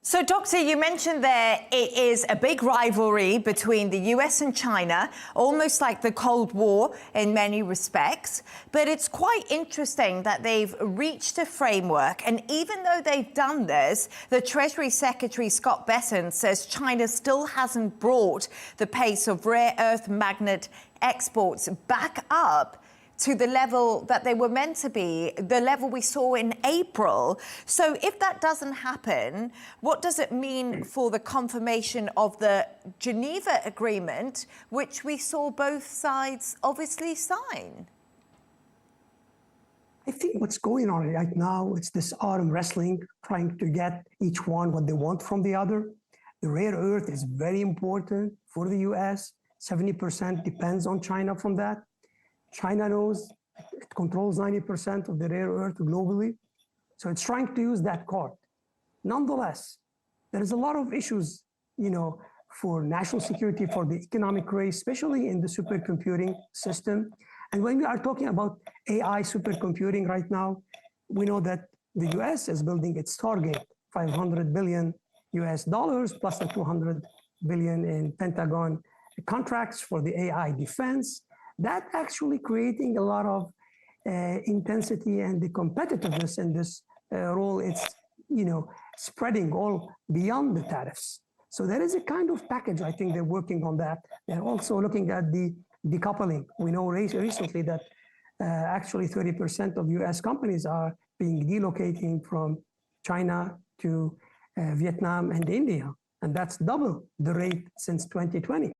So, Doctor, you mentioned there it is a big rivalry between the US and China, almost like the Cold War in many respects. But it's quite interesting that they've reached a framework. And even though they've done this, the Treasury Secretary, Scott Bessent, says China still hasn't brought the pace of rare earth magnet exports back up to the level that they were meant to be, the level we saw in April. So if that doesn't happen, what does it mean for the confirmation of the Geneva Agreement, which we saw both sides obviously sign? I think what's going on right now, it's this arm wrestling, trying to get each one what they want from the other. The rare earth is very important for the US. 70% depends on China from that. China knows it controls 90% of the rare earth globally, so it's trying to use that card. Nonetheless, there is a lot of issues, for national security, for the economic race, especially in the supercomputing system. And when we are talking about AI supercomputing right now, we know that the US is building its target, $500 billion plus the 200 billion in Pentagon contracts for the AI defense. That actually creating a lot of intensity and the competitiveness in this role. It's spreading all beyond the tariffs. So there is a kind of package. I think they're working on that. They're also looking at the decoupling. We know recently that actually 30% of U.S. companies are being relocating from China to Vietnam and India, and that's double the rate since 2020.